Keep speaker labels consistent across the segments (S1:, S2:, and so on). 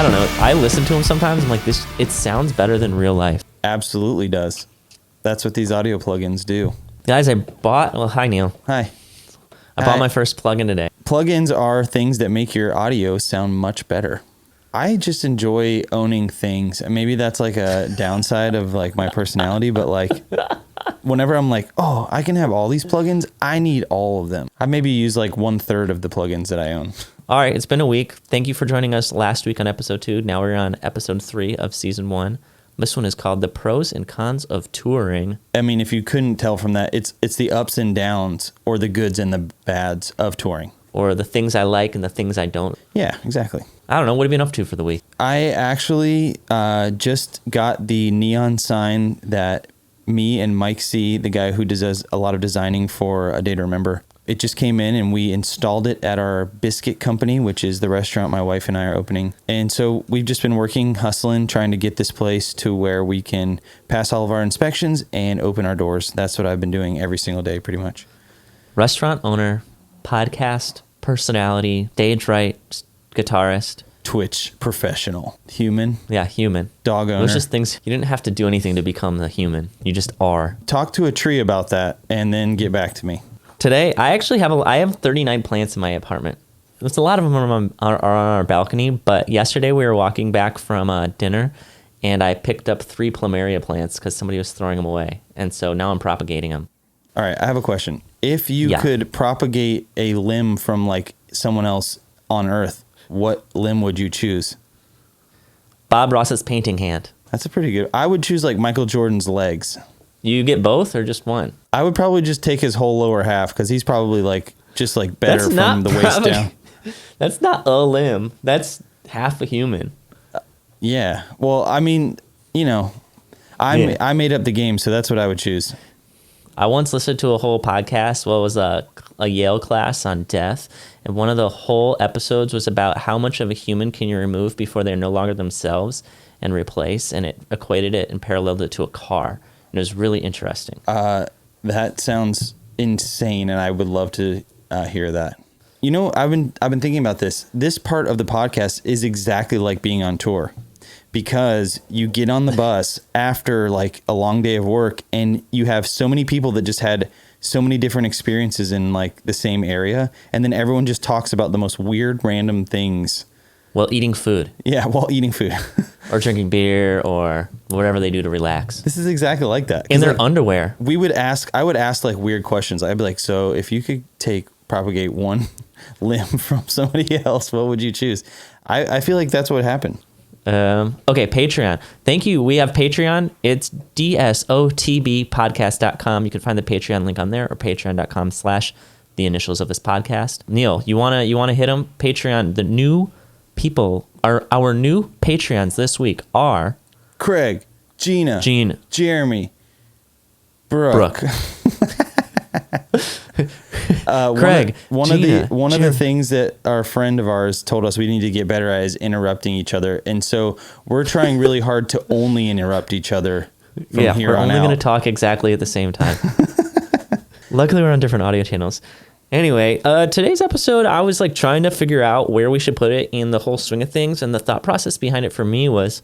S1: I don't know. I listen to them sometimes. I'm like, it sounds better than real life.
S2: Absolutely does. That's what these audio plugins do.
S1: Guys, hi Neil.
S2: Hi.
S1: I bought my first plugin today.
S2: Plugins are things that make your audio sound much better. I just enjoy owning things. Maybe that's like a downside of like my personality, but like whenever I'm like, oh, I can have all these plugins, I need all of them. I maybe use like 1/3 of the plugins that I own.
S1: All right, it's been a week. Thank you for joining us last week on episode 2. Now we're on episode 3 of season 1. This one is called The Pros and Cons of Touring.
S2: I mean, if you couldn't tell from that, it's the ups and downs or the goods and the bads of touring.
S1: Or the things I like and the things I don't.
S2: Yeah, exactly.
S1: I don't know. What have you been up to for the week?
S2: I actually just got the neon sign that me and Mike C., the guy who does a lot of designing for A Day to Remember, it just came in and we installed it at our biscuit company, which is the restaurant my wife and I are opening. And so we've just been working, hustling, trying to get this place to where we can pass all of our inspections and open our doors. That's what I've been doing every single day, pretty much.
S1: Restaurant owner, podcast, personality, stage right, guitarist.
S2: Twitch professional. Human.
S1: Yeah, human.
S2: Dog owner.
S1: Those just things, you didn't have to do anything to become the human. You just are.
S2: Talk to a tree about that and then get back to me.
S1: Today, I actually have 39 plants in my apartment. There's a lot of them are on our balcony, but yesterday we were walking back from dinner, and I picked up 3 plumeria plants because somebody was throwing them away. And so now I'm propagating them.
S2: All right, I have a question. If you could propagate a limb from like someone else on Earth, what limb would you choose?
S1: Bob Ross's painting hand.
S2: That's a pretty good. I would choose like Michael Jordan's legs.
S1: You get both or just one?
S2: I would probably just take his whole lower half because he's probably like just like better from the waist down.
S1: That's not a limb. That's half a human.
S2: Yeah. Well, I mean, you know, I made up the game, so that's what I would choose.
S1: I once listened to a whole podcast. Well, it was a Yale class on death. And one of the whole episodes was about how much of a human can you remove before they're no longer themselves and replace. And it equated it and paralleled it to a car. And it was really interesting.
S2: That sounds insane, and I would love to hear that. You know, I've been thinking about this. This part of the podcast is exactly like being on tour, because you get on the bus after like a long day of work, and you have so many people that just had so many different experiences in like the same area, and then everyone just talks about the most weird, random things.
S1: While eating food.
S2: Yeah, while eating food.
S1: Or drinking beer or whatever they do to relax.
S2: This is exactly like that.
S1: In their
S2: like,
S1: underwear.
S2: I would ask like weird questions. I'd be like, so if you could propagate one limb from somebody else, what would you choose? I feel like that's what happened.
S1: Okay, Patreon. Thank you. We have Patreon. It's dsotbpodcast.com. You can find the Patreon link on there, or patreon.com/the initials of this podcast. Neil, you wanna hit them? Patreon, the new people are our new Patreons this week are
S2: Craig, Gina, Jeremy, Brooke.
S1: Craig,
S2: one of the things that our friend of ours told us we need to get better at is interrupting each other, and so we're trying really hard to only interrupt each other from here
S1: we're
S2: on
S1: only
S2: out.
S1: going to talk exactly at the same time. Luckily, we're on different audio channels. Anyway, today's episode, I was like trying to figure out where we should put it in the whole swing of things. And the thought process behind it for me was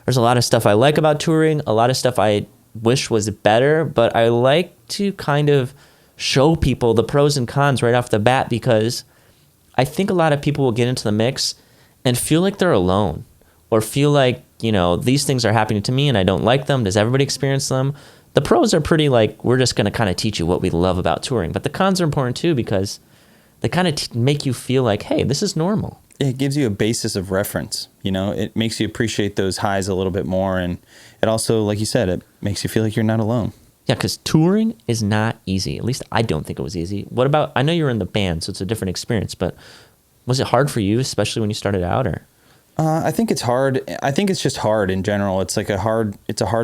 S1: there's a lot of stuff I like about touring, a lot of stuff I wish was better, but I like to kind of show people the pros and cons right off the bat, because I think a lot of people will get into the mix and feel like they're alone, or feel like, you know, these things are happening to me and I don't like them. Does everybody experience them? The pros are pretty like, we're just going to kind of teach you what we love about touring. But the cons are important too, because they kind of make you feel like, hey, this is normal.
S2: It gives you a basis of reference. You know, it makes you appreciate those highs a little bit more. And it also, like you said, it makes you feel like you're not alone.
S1: Yeah, because touring is not easy. At least I don't think it was easy. What about, I know you were in the band, so it's a different experience, but was it hard for you, especially when you started out, or?
S2: I think it's hard. I think it's just hard in general. It's like a hard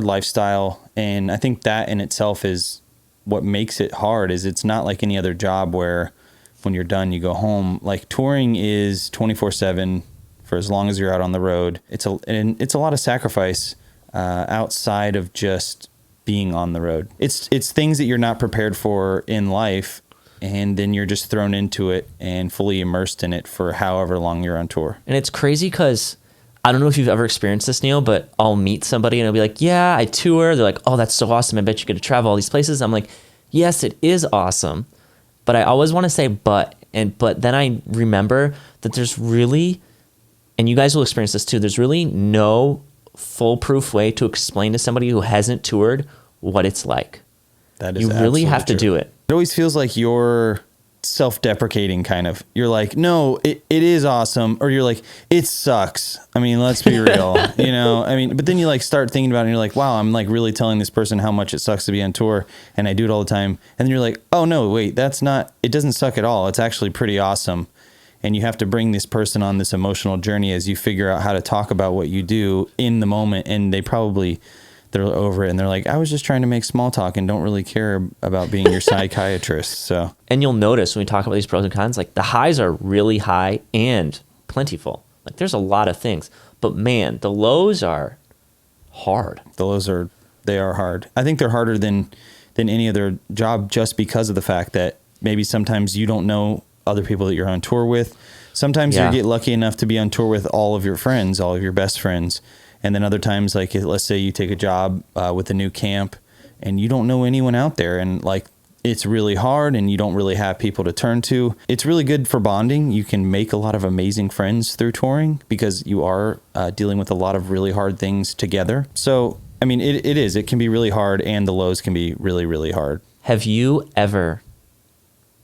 S2: lifestyle. And I think that in itself is what makes it hard. Is it's not like any other job where when you're done, you go home. Like touring is 24/7 for as long as you're out on the road. It's a lot of sacrifice outside of just being on the road. It's things that you're not prepared for in life, and then you're just thrown into it and fully immersed in it for however long you're on tour.
S1: And it's crazy because I don't know if you've ever experienced this, Neil, but I'll meet somebody and I'll be like, yeah, I tour. They're like, oh, that's so awesome. I bet you get to travel all these places. I'm like, yes, it is awesome. But I always want to say but then I remember that there's really, and you guys will experience this too, there's really no foolproof way to explain to somebody who hasn't toured what it's like.
S2: That is
S1: you really have to do it.
S2: It always feels like you're self-deprecating kind of. You're like, no, it is awesome. Or you're like, it sucks. I mean, let's be real, you know, I mean, but then you like start thinking about it and you're like, wow, I'm like really telling this person how much it sucks to be on tour and I do it all the time. And then you're like, oh no, wait, it doesn't suck at all. It's actually pretty awesome. And you have to bring this person on this emotional journey as you figure out how to talk about what you do in the moment. And they're over it and they're like, I was just trying to make small talk and don't really care about being your psychiatrist. So,
S1: and you'll notice when we talk about these pros and cons, like the highs are really high and plentiful. Like there's a lot of things, but man, the lows are hard.
S2: They are hard. I think they're harder than any other job just because of the fact that maybe sometimes you don't know other people that you're on tour with. Sometimes you get lucky enough to be on tour with all of your friends, all of your best friends. And then other times, like, let's say you take a job with a new camp and you don't know anyone out there and like it's really hard and you don't really have people to turn to. It's really good for bonding. You can make a lot of amazing friends through touring because you are dealing with a lot of really hard things together. So, I mean, it can be really hard and the lows can be really, really hard.
S1: Have you ever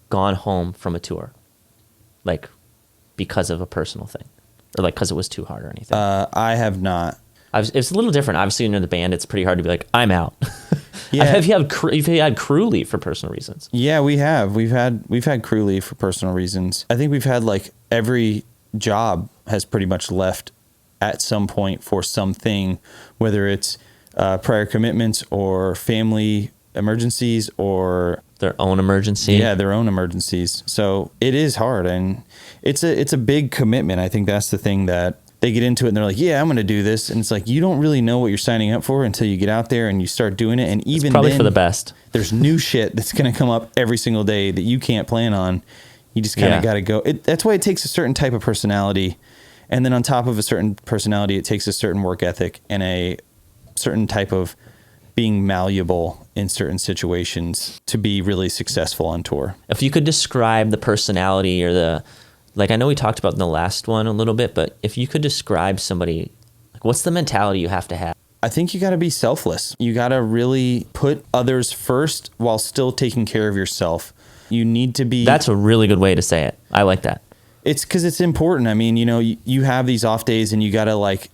S1: gone home from a tour? Like because of a personal thing or like because it was too hard or anything?
S2: I have not.
S1: It's a little different. Obviously, when you're in the band, it's pretty hard to be like, I'm out.
S2: Yeah.
S1: Have you had crew leave for personal reasons?
S2: Yeah, we have. We've had crew leave for personal reasons. I think we've had like every job has pretty much left at some point for something, whether it's prior commitments or family emergencies or
S1: their own emergency.
S2: Yeah, their own emergencies. So it is hard and it's a big commitment. I think that's the thing that they get into it and they're like, yeah, I'm going to do this. And it's like, you don't really know what you're signing up for until you get out there and you start doing it. And even
S1: probably
S2: then,
S1: for the best.
S2: There's new shit that's going to come up every single day that you can't plan on. You just kind of got to go. That's why it takes a certain type of personality. And then on top of a certain personality, it takes a certain work ethic and a certain type of being malleable in certain situations to be really successful on tour.
S1: If you could describe the personality or like I know we talked about in the last one a little bit, but if you could describe somebody, like what's the mentality you have to have?
S2: I think you got to be selfless. You got to really put others first while still taking care of yourself. You need to be...
S1: That's a really good way to say it. I like that.
S2: It's because it's important. I mean, you know, you have these off days and you got to like...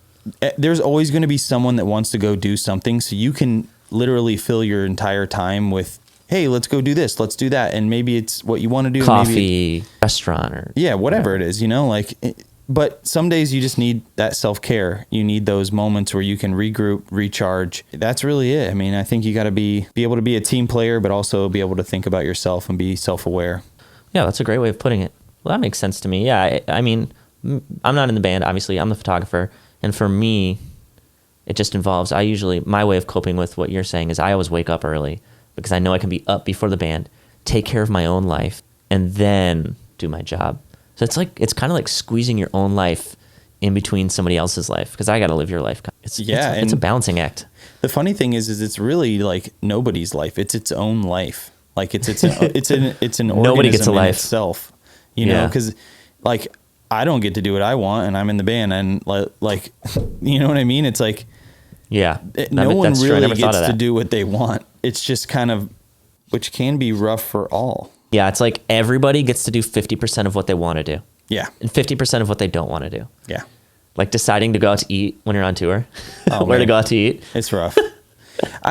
S2: There's always going to be someone that wants to go do something, so you can literally fill your entire time with, hey, let's go do this, let's do that. And maybe it's what you want to do.
S1: Coffee, restaurant, or...
S2: Yeah, whatever it is, you know, like... But some days you just need that self-care. You need those moments where you can regroup, recharge. That's really it. I mean, I think you got to be able to be a team player, but also be able to think about yourself and be self-aware. Yeah,
S1: that's a great way of putting it. Well, that makes sense to me. Yeah, I mean, I'm not in the band, obviously. I'm the photographer. And for me, it just involves, my way of coping with what you're saying is I always wake up early because I know I can be up before the band, take care of my own life, and then do my job. So it's kind of like squeezing your own life in between somebody else's life because I got to live your life. It's a balancing act.
S2: The funny thing is it's really like nobody's life. It's its own life. Like it's an organism
S1: Nobody gets a life.
S2: Itself. You know, because like I don't get to do what I want, and I'm in the band, and like you know what I mean. It's like no one really gets to do what they want. It's just kind of, which can be rough for all.
S1: Yeah, it's like everybody gets to do 50% of what they want to do.
S2: Yeah.
S1: And 50% of what they don't want to do.
S2: Yeah.
S1: Like deciding to go out to eat when you're on tour.
S2: Oh,
S1: Where to go out to eat.
S2: It's rough.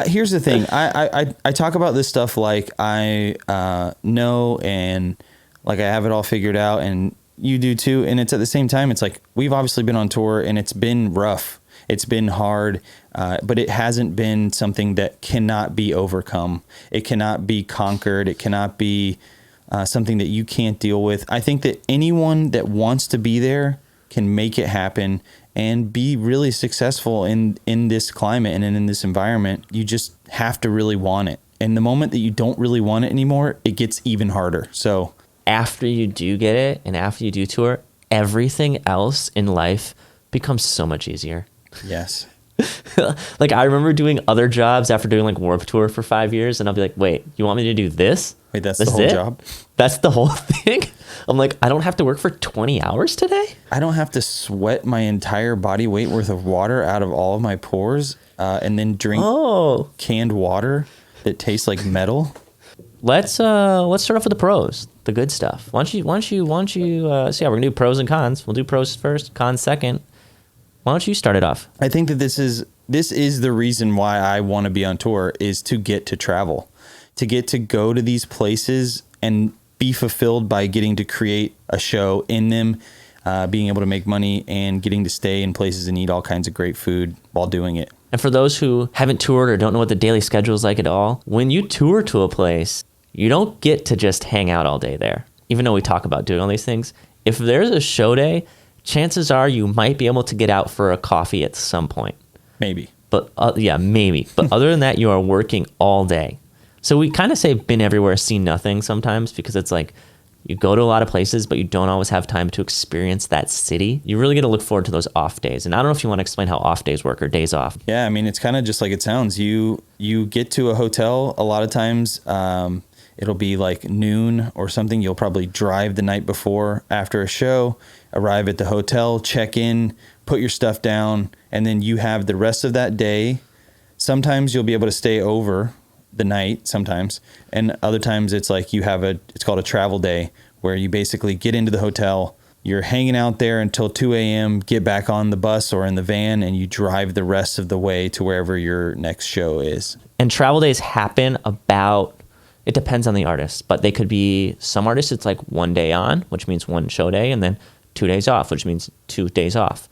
S2: Here's the thing. I talk about this stuff like I know and like I have it all figured out, and you do too. And it's at the same time, it's like we've obviously been on tour and it's been rough. It's been hard, but it hasn't been something that cannot be overcome. It cannot be conquered. It cannot be something that you can't deal with. I think that anyone that wants to be there can make it happen and be really successful in this climate and in this environment. You just have to really want it. And the moment that you don't really want it anymore, it gets even harder. So
S1: after you do get it and after you do tour, everything else in life becomes so much easier.
S2: Yes.
S1: Like I remember doing other jobs after doing like Warped Tour for 5 years, and I'll be like, wait, you want me to do this?
S2: Wait, that's
S1: this
S2: the whole job?
S1: That's the whole thing? I'm like, I don't have to work for 20 hours today?
S2: I don't have to sweat my entire body weight worth of water out of all of my pores and then drink canned water that tastes like metal.
S1: Let's start off with the pros, the good stuff. Why don't you so yeah, we're gonna do pros and cons. We'll do pros first, cons second. Why don't you start it off?
S2: I think that this is the reason why I want to be on tour, is to get to travel, to get to go to these places and be fulfilled by getting to create a show in them, being able to make money and getting to stay in places and eat all kinds of great food while doing it.
S1: And for those who haven't toured or don't know what the daily schedule is like at all, when you tour to a place, you don't get to just hang out all day there. Even though we talk about doing all these things, if there's a show day, chances are you might be able to get out for a coffee at some point.
S2: Maybe.
S1: But maybe. But other than that, you are working all day. So we kind of say been everywhere, seen nothing sometimes, because it's like you go to a lot of places, but you don't always have time to experience that city. You really get to look forward to those off days. And I don't know if you want to explain how off days work or days off.
S2: Yeah, I mean, it's kind of just like it sounds. You get to a hotel a lot of times. It'll be like noon or something. You'll probably drive the night before after a show, arrive at the hotel, check in, put your stuff down, and then you have the rest of that day. Sometimes you'll be able to stay over the night sometimes, and other times it's like you have it's called a travel day, where you basically get into the hotel, you're hanging out there until 2 a.m., get back on the bus or in the van, and you drive the rest of the way to wherever your next show is.
S1: And travel days happen about, it depends on the artist, but they could be, some artists it's like 1 day on, which means one show day, and then 2 days off, which means 2 days off,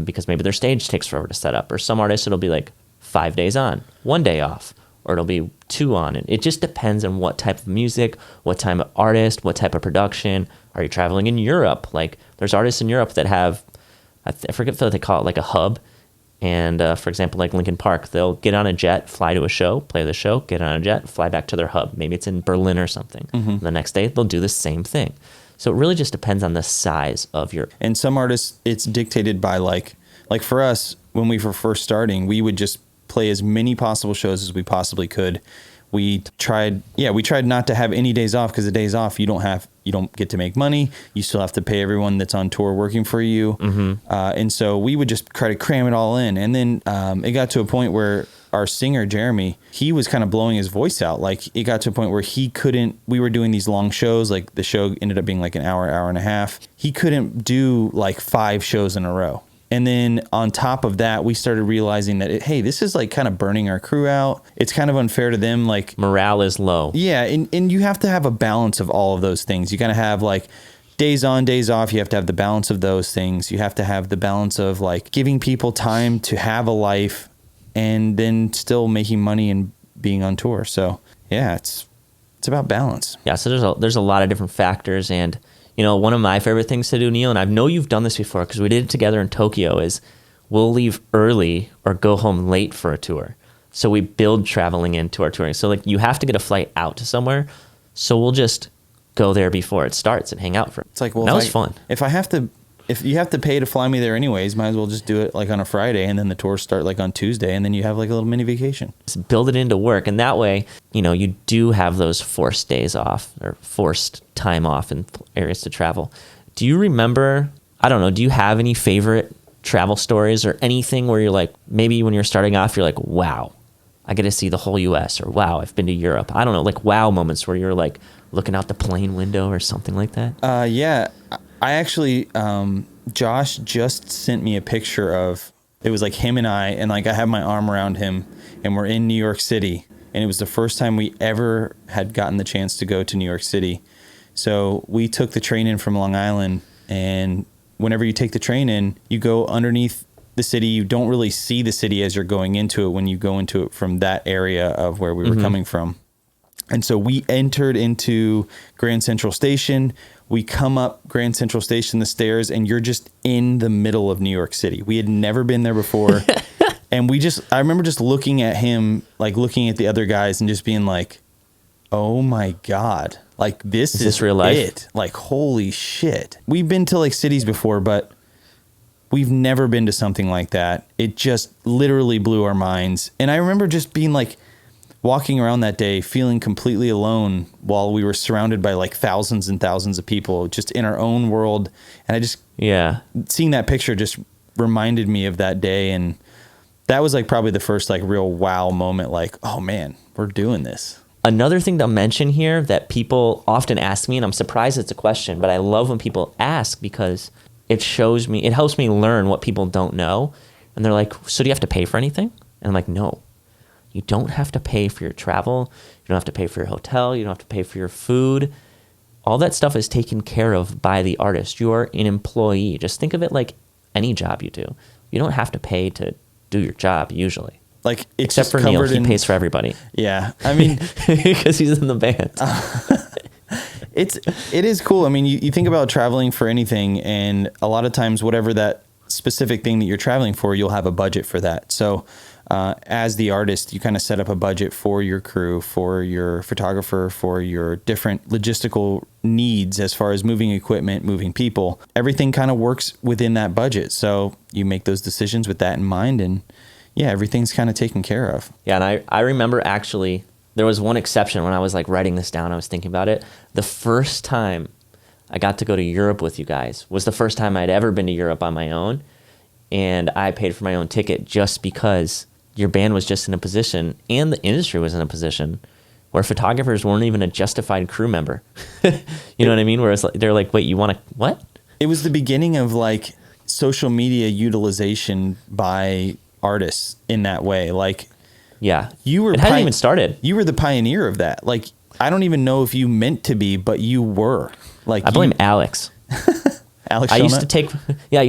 S1: because maybe their stage takes forever to set up. Or some artists, it'll be like 5 days on, 1 day off, or it'll be 2 on. And it just depends on what type of music, what type of artist, what type of production. Are you traveling in Europe? Like there's artists in Europe that have, I forget what they call it, like a hub. And for example, like Linkin Park, they'll get on a jet, fly to a show, play the show, get on a jet, fly back to their hub. Maybe it's in Berlin or something. Mm-hmm. The next day, they'll do the same thing. So it really just depends on the size of your...
S2: And some artists, it's dictated by like for us, when we were first starting, we would just play as many possible shows as we possibly could. We tried not to have any days off, because the days off, you don't get to make money. You still have to pay everyone that's on tour working for you. Mm-hmm. And so we would just try to cram it all in. And then it got to a point where our singer, Jeremy, he was kind of blowing his voice out. Like it got to a point where we were doing these long shows. Like the show ended up being like an hour and a half. He couldn't do like 5 shows in a row. And then on top of that, we started realizing that, hey, this is like kind of burning our crew out. It's kind of unfair to them. Like
S1: morale is low.
S2: Yeah. And you have to have a balance of all of those things. You got to have like days on, days off. You have to have the balance of those things. You have to have the balance of like giving people time to have a life and then still making money and being on tour. So yeah, it's about balance.
S1: Yeah. So there's a lot of different factors. And you know, one of my favorite things to do, Neil, and I know you've done this before because we did it together in Tokyo, is we'll leave early or go home late for a tour. So we build traveling into our touring. So like you have to get a flight out to somewhere. So we'll just go there before it starts and hang out for it.
S2: It's like, well,
S1: that was fun.
S2: If you have to pay to fly me there anyways, might as well just do it like on a Friday, and then the tours start like on Tuesday, and then you have like a little mini vacation.
S1: Just build it into work. And that way, you know, you do have those forced days off or forced time off in areas to travel. Do you remember, I don't know, do you have any favorite travel stories or anything where you're like, maybe when you're starting off, you're like, wow, I get to see the whole US, or wow, I've been to Europe. I don't know, like wow moments where you're like looking out the plane window or something like that?
S2: Yeah. I actually, Josh just sent me a picture of, it was like him and I like I have my arm around him, and we're in New York City, and it was the first time we ever had gotten the chance to go to New York City. So we took the train in from Long Island, and whenever you take the train in, you go underneath the city. You don't really see the city as you're going into it when you go into it from that area of where we were coming from. And so we entered into Grand Central Station. We come up Grand Central Station, the stairs, and you're just in the middle of New York City. We had never been there before. And I remember just looking at him, like looking at the other guys and just being like, oh my God, like this is
S1: real life?
S2: It. Like, holy shit. We've been to like cities before, but we've never been to something like that. It just literally blew our minds. And I remember just being like, walking around that day, feeling completely alone while we were surrounded by like thousands and thousands of people just in our own world. And I just, seeing that picture just reminded me of that day. And that was like probably the first like real wow moment. Like, oh man, we're doing this.
S1: Another thing to mention here that people often ask me, and I'm surprised it's a question, but I love when people ask because it helps me learn what people don't know. And they're like, so do you have to pay for anything? And I'm like, no. You don't have to pay for your travel. You don't have to pay for your hotel. You don't have to pay for your food. All that stuff is taken care of by the artist. You are an employee. Just think of it like any job you do. You don't have to pay to do your job usually.
S2: Like
S1: except for Neil, he pays for everybody.
S2: Yeah, I mean,
S1: because he's in the band.
S2: It is cool. I mean, you think about traveling for anything, and a lot of times, whatever that specific thing that you're traveling for, you'll have a budget for that. So. As the artist, you kind of set up a budget for your crew, for your photographer, for your different logistical needs as far as moving equipment, moving people. Everything kind of works within that budget. So you make those decisions with that in mind, and yeah, everything's kind of taken care of.
S1: Yeah, and I remember actually there was one exception when I was like writing this down. I was thinking about it. The first time I got to go to Europe with you guys was the first time I'd ever been to Europe on my own, and I paid for my own ticket just because your band was just in a position, and the industry was in a position where photographers weren't even a justified crew member. You know what I mean? Whereas they're like, wait, you want to, what?
S2: It was the beginning of like social media utilization by artists in that way. Like,
S1: yeah,
S2: it
S1: hadn't even started.
S2: You were the pioneer of that. Like, I don't even know if you meant to be, but you were. Like,
S1: I blame Alex.
S2: Alex,
S1: I used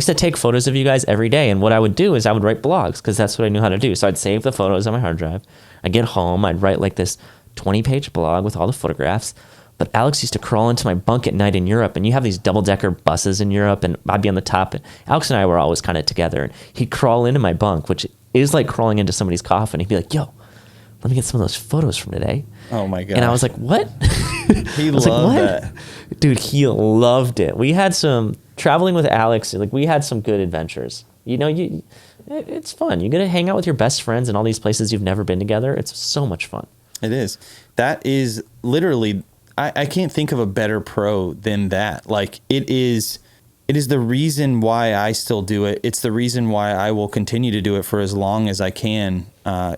S1: to take photos of you guys every day, and what I would do is I would write blogs because that's what I knew how to do. So I'd save the photos on my hard drive. I'd get home, I'd write like this 20-page blog with all the photographs. But Alex used to crawl into my bunk at night in Europe, and you have these double-decker buses in Europe, and I'd be on the top. And Alex and I were always kind of together, and he'd crawl into my bunk, which is like crawling into somebody's coffin. He'd be like, "Yo, let me get some of those photos from today."
S2: Oh my god!
S1: And I was like, "What?"
S2: He loved that,
S1: dude. He loved it. We had some traveling with Alex. Like we had some good adventures. You know, it's fun. You get to hang out with your best friends in all these places you've never been together. It's so much fun.
S2: It is. That is literally. I can't think of a better pro than that. Like it is the reason why I still do it. It's the reason why I will continue to do it for as long as I can.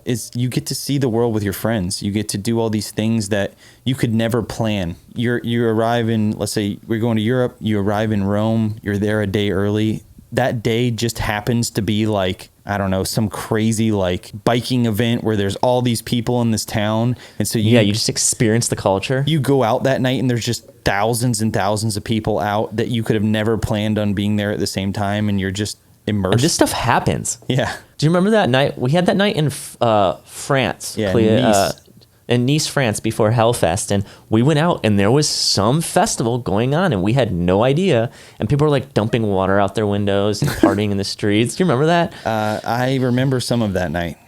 S2: Is you get to see the world with your friends. You get to do all these things that you could never plan. You arrive in, let's say we're going to Europe. You arrive in Rome. You're there a day early. That day just happens to be like, I don't know, some crazy like biking event where there's all these people in this town. And so
S1: you just experience the culture.
S2: You go out that night and there's just thousands and thousands of people out that you could have never planned on being there at the same time. And you're just immersed.
S1: And this stuff happens.
S2: Yeah.
S1: Do you remember that night? We had that night in France.
S2: Yeah, Nice.
S1: In Nice, France, before Hellfest, and we went out and there was some festival going on and we had no idea, and people were like dumping water out their windows and partying in the streets. Do you remember that?
S2: I remember some of that night.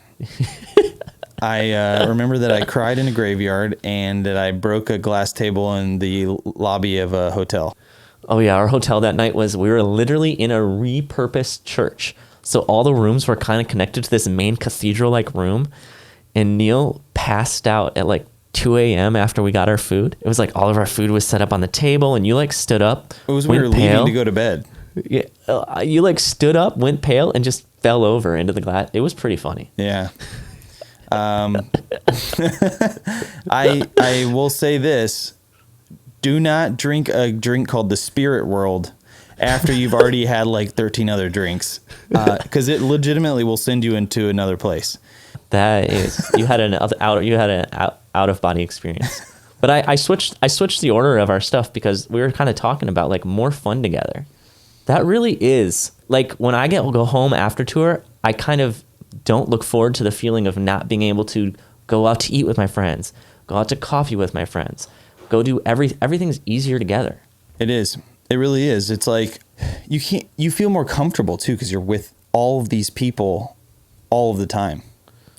S2: I remember that I cried in a graveyard and that I broke a glass table in the lobby of a hotel.
S1: Oh yeah, our hotel that night we were literally in a repurposed church. So all the rooms were kind of connected to this main cathedral-like room. And Neil passed out at like 2 a.m. after we got our food. It was like all of our food was set up on the table, and you like stood up.
S2: It was when we were leaving to go to bed.
S1: Yeah, you like stood up, went pale, and just fell over into the glass. It was pretty funny.
S2: Yeah. I will say this: do not drink a drink called the Spirit World after you've already had like 13 other drinks, because it legitimately will send you into another place.
S1: That is, you had an out of body experience. But I switched the order of our stuff because we were kind of talking about like more fun together. That really is like when I go home after tour, I kind of don't look forward to the feeling of not being able to go out to eat with my friends, go out to coffee with my friends, go do everything's easier together.
S2: It is. It really is. It's like you feel more comfortable too because you're with all of these people all of the time.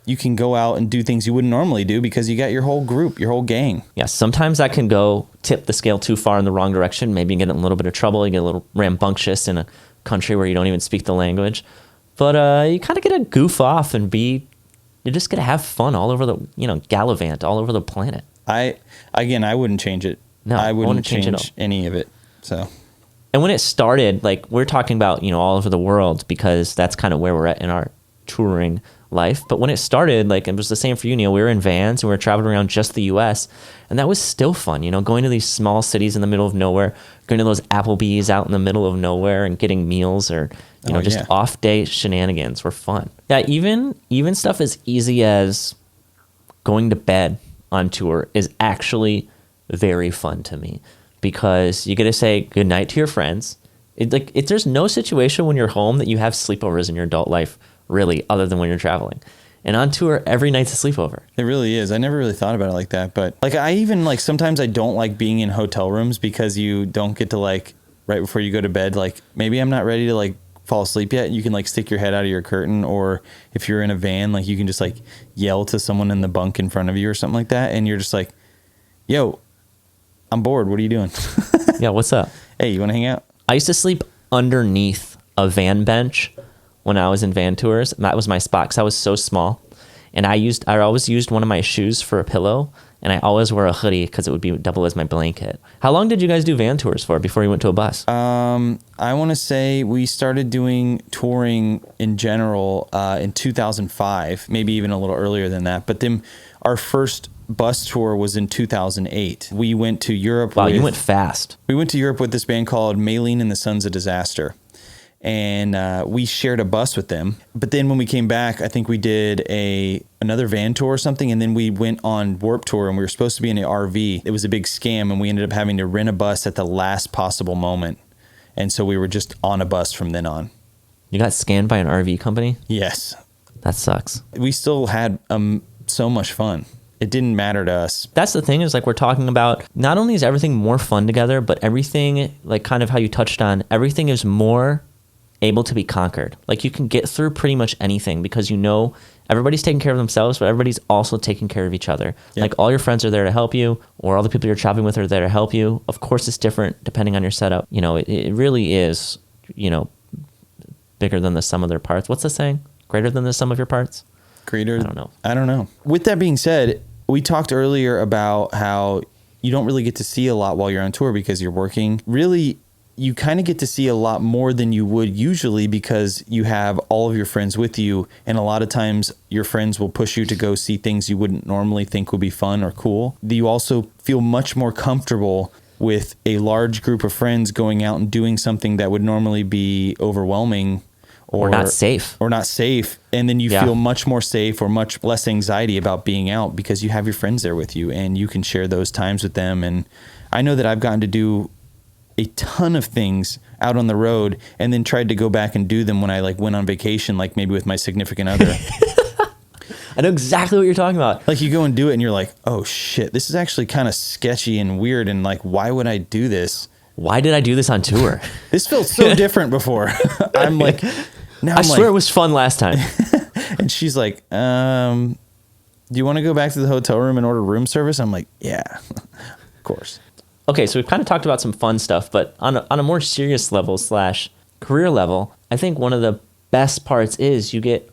S2: You can go out and do things you wouldn't normally do because you got your whole group, your whole gang.
S1: Yeah, sometimes that can tip the scale too far in the wrong direction. Maybe you get in a little bit of trouble. You get a little rambunctious in a country where you don't even speak the language. But you kind of get to goof off and you're just going to have fun all over gallivant all over the planet.
S2: I wouldn't change it.
S1: No,
S2: I wouldn't
S1: change it all.
S2: any of it. So.
S1: And when it started, like we're talking about, all over the world because that's kind of where we're at in our touring life. But when it started, like it was the same for you, Neil. We were in vans and we were traveling around just the U.S. and that was still fun, going to these small cities in the middle of nowhere, going to those Applebee's out in the middle of nowhere and getting meals or off day shenanigans were fun. Yeah, even stuff as easy as going to bed on tour is actually very fun to me because you get to say goodnight to your friends. There's no situation when you're home that you have sleepovers in your adult life, really, other than when you're traveling. And on tour, every night's a sleepover. It
S2: really is. I never really thought about it like that. But I even sometimes I don't like being in hotel rooms because you don't get to right before you go to bed. Maybe I'm not ready to fall asleep yet. You can stick your head out of your curtain, or if you're in a van, you can just yell to someone in the bunk in front of you or something like that. And you're just yo, I'm bored. What are you doing?
S1: Yeah, what's up?
S2: Hey, you want to hang out?
S1: I used to sleep underneath a van bench when I was in van tours. That was my spot because I was so small. And I always used one of my shoes for a pillow, and I always wore a hoodie because it would be double as my blanket. How long did you guys do van tours for before you went to a bus?
S2: I want to say we started doing touring in general in 2005, maybe even a little earlier than that. But then our first bus tour was in 2008. We went to Europe.
S1: Wow, you went fast.
S2: We went to Europe with this band called Maylene and the Sons of Disaster. And we shared a bus with them. But then when we came back, I think we did another van tour or something, and then we went on Warped Tour, and we were supposed to be in an RV. It was a big scam, and we ended up having to rent a bus at the last possible moment. And so we were just on a bus from then on.
S1: You got scammed by an RV company?
S2: Yes.
S1: That sucks.
S2: We still had so much fun. It didn't matter to us.
S1: That's the thing is we're talking about not only is everything more fun together, but everything, kind of how you touched on, everything is more able to be conquered. You can get through pretty much anything because everybody's taking care of themselves, but everybody's also taking care of each other. Yep. All your friends are there to help you, or all the people you're traveling with are there to help you. Of course, it's different depending on your setup. It really is, bigger than the sum of their parts. What's the saying? Greater than the sum of your parts?
S2: Greater?
S1: I don't know.
S2: With that being said, we talked earlier about how you don't really get to see a lot while you're on tour because you're working. Really, you kind of get to see a lot more than you would usually because you have all of your friends with you. And a lot of times your friends will push you to go see things you wouldn't normally think would be fun or cool. You also feel much more comfortable with a large group of friends going out and doing something that would normally be overwhelming or
S1: not safe.
S2: And then you feel much more safe or much less anxiety about being out because you have your friends there with you and you can share those times with them. And I know that I've gotten to do a ton of things out on the road and then tried to go back and do them when I went on vacation, maybe with my significant other.
S1: I know exactly what you're talking about.
S2: You go and do it and you're oh shit, this is actually kind of sketchy and weird. And why would I do this?
S1: Why did I do this on tour?
S2: This felt so different before. I
S1: swear it was fun last time.
S2: And she's do you want to go back to the hotel room and order room service? I'm yeah, of course.
S1: Okay, so we've kind of talked about some fun stuff, but on a more serious level / career level, I think one of the best parts is you get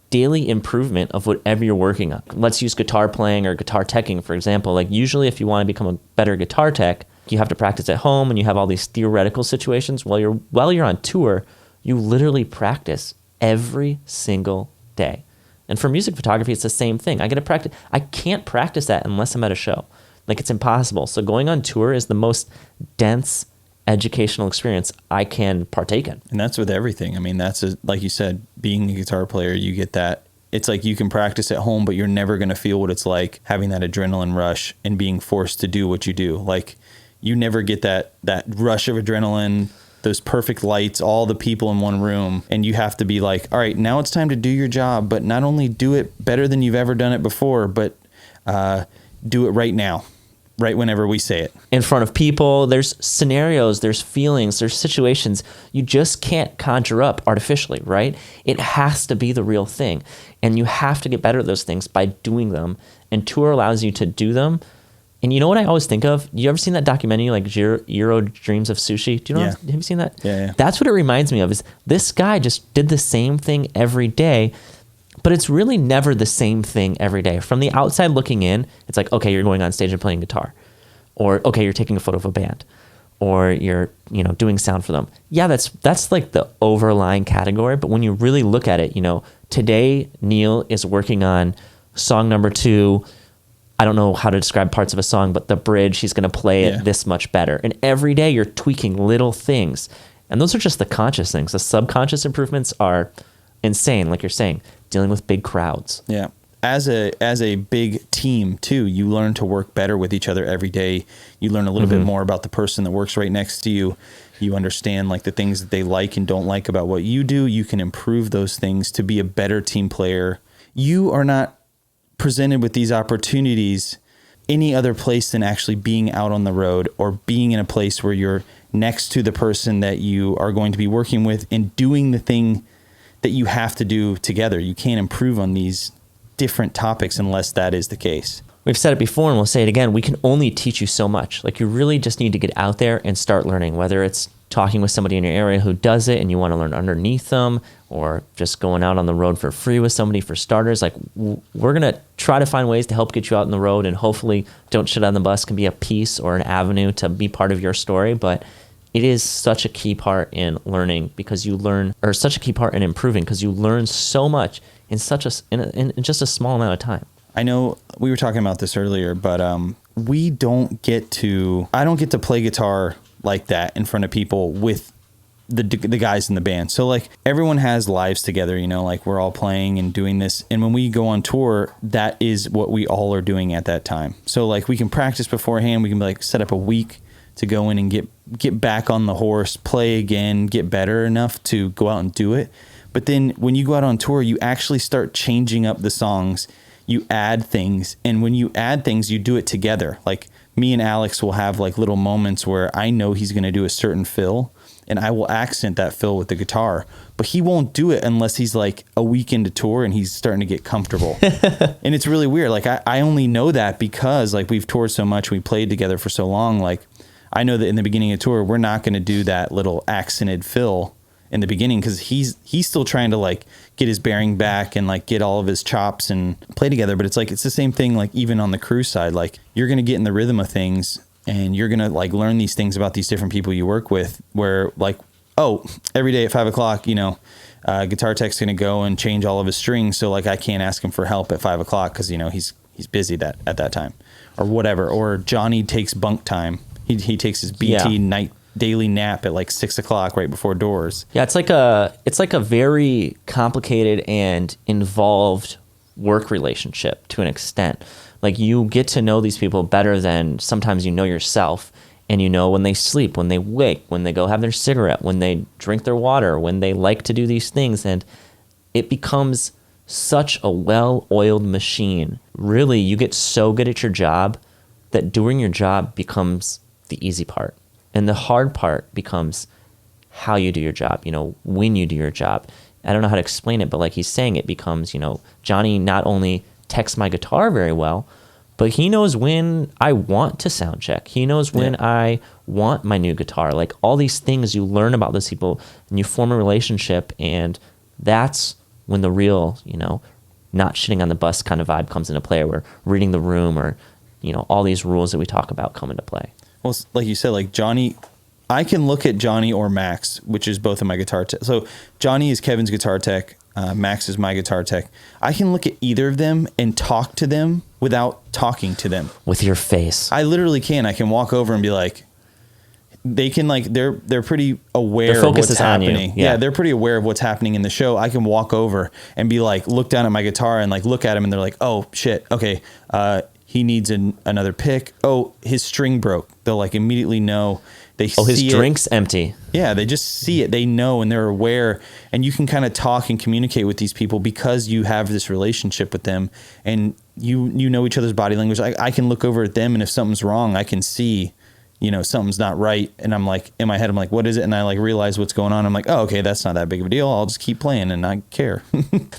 S1: daily improvement of whatever you're working on. Let's use guitar playing or guitar teching, for example. Usually if you want to become a better guitar tech, you have to practice at home and you have all these theoretical situations. While you're on tour, you literally practice every single day. And for music photography, it's the same thing. I get to practice. I can't practice that unless I'm at a show. It's impossible. So going on tour is the most dense educational experience I can partake in.
S2: And that's with everything. That's like you said, being a guitar player, you get that. It's you can practice at home, but you're never going to feel what it's like having that adrenaline rush and being forced to do what you do. You never get that rush of adrenaline, those perfect lights, all the people in one room. And you have to be all right, now it's time to do your job, but not only do it better than you've ever done it before, but do it right now. Right whenever we say it.
S1: In front of people, there's scenarios, there's feelings, there's situations you just can't conjure up artificially, right? It has to be the real thing. And you have to get better at those things by doing them. And tour allows you to do them And you know what I always think of? You ever seen that documentary, like Euro Dreams of Sushi? Do you know?
S2: Yeah.
S1: Have you seen that?
S2: Yeah.
S1: That's what it reminds me of, is this guy just did the same thing every day, but it's really never the same thing every day. From the outside looking in, it's like, okay, you're going on stage and playing guitar, or okay, you're taking a photo of a band, or you're, doing sound for them. Yeah, that's like the overlying category. But when you really look at it, today Neil is working on song number 2. I don't know how to describe parts of a song, but the bridge, he's going to play it this much better. And every day you're tweaking little things. And those are just the conscious things. The subconscious improvements are insane, like you're saying, dealing with big crowds.
S2: Yeah. As a big team too, you learn to work better with each other every day. You learn a little bit more about the person that works right next to you. You understand like the things that they like and don't like about what you do. You can improve those things to be a better team player. You are not presented with these opportunities any other place than actually being out on the road, or being in a place where you're next to the person that you are going to be working with and doing the thing that you have to do together. You can't improve on these different topics unless that is the case.
S1: We've said it before and we'll say it again. We can only teach you so much. Like, you really just need to get out there and start learning, whether it's talking with somebody in your area who does it and you want to learn underneath them, or just going out on the road for free with somebody for starters. Like, we're going to try to find ways to help get you out on the road, and hopefully Don't Shit on the Bus can be a piece or an avenue to be part of your story. But it is such a key part in learning, because you learn, or such a key part in improving, because you learn so much in just a small amount of time.
S2: I know we were talking about this earlier, but I don't get to play guitar like that in front of people with the guys in the band. So like, everyone has lives together, like we're all playing and doing this. And when we go on tour, that is what we all are doing at that time. So like, we can practice beforehand. We can like set up a week to go in and get back on the horse, play again, get better enough to go out and do it. But then when you go out on tour, you actually start changing up the songs. You add things. And when you add things, you do it together. Like, me and Alex will have like little moments where I know he's going to do a certain fill, and I will accent that fill with the guitar, but he won't do it unless he's like a week into tour and he's starting to get comfortable. And it's really weird. Like, I only know that because like, we've toured so much, we played together for so long. Like, I know that in the beginning of tour, we're not going to do that little accented fill in the beginning, because he's still trying to like get his bearing back and like get all of his chops and play together. But it's like, it's the same thing, like even on the crew side, like you're going to get in the rhythm of things, and you're going to like learn these things about these different people you work with, where like, oh, every day at 5 o'clock, guitar tech's going to go and change all of his strings. So like, I can't ask him for help at 5 o'clock because, he's busy at that time, or whatever. Or Johnny takes bunk time. He takes his BT daily nap at like 6 o'clock right before doors.
S1: Yeah, it's like a very complicated and involved work relationship to an extent. Like, you get to know these people better than sometimes you know yourself, and when they sleep, when they wake, when they go have their cigarette, when they drink their water, when they like to do these things, and it becomes such a well-oiled machine. Really, you get so good at your job that doing your job becomes the easy part. And the hard part becomes how you do your job, when you do your job. I don't know how to explain it, but like he's saying, it becomes, Johnny not only texts my guitar very well, but he knows when I want to sound check. He knows when I want my new guitar. Like, all these things you learn about those people, and you form a relationship, and that's when the real, not shitting on the bus kind of vibe comes into play, where reading the room, or, all these rules that we talk about come into play.
S2: Well, like you said, like Johnny, I can look at Johnny or Max, which is both of my guitar tech. So Johnny is Kevin's guitar tech. Max is my guitar tech. I can look at either of them and talk to them without talking to them.
S1: With your face.
S2: I literally can. I can walk over and be like, they can like, they're pretty aware of what's happening. Yeah, they're pretty aware of what's happening in the show. I can walk over and be like, look down at my guitar and like look at him, and they're like, oh shit, okay, he needs another pick. Oh, his string broke. They'll like immediately know.
S1: His drink's empty.
S2: Yeah, they just see it. They know, and they're aware. And you can kind of talk and communicate with these people because you have this relationship with them, and you know each other's body language. I can look over at them, and if something's wrong, I can see, something's not right. And I'm like, in my head, I'm like, what is it? And I like realize what's going on. I'm like, oh, okay, that's not that big of a deal. I'll just keep playing and not care.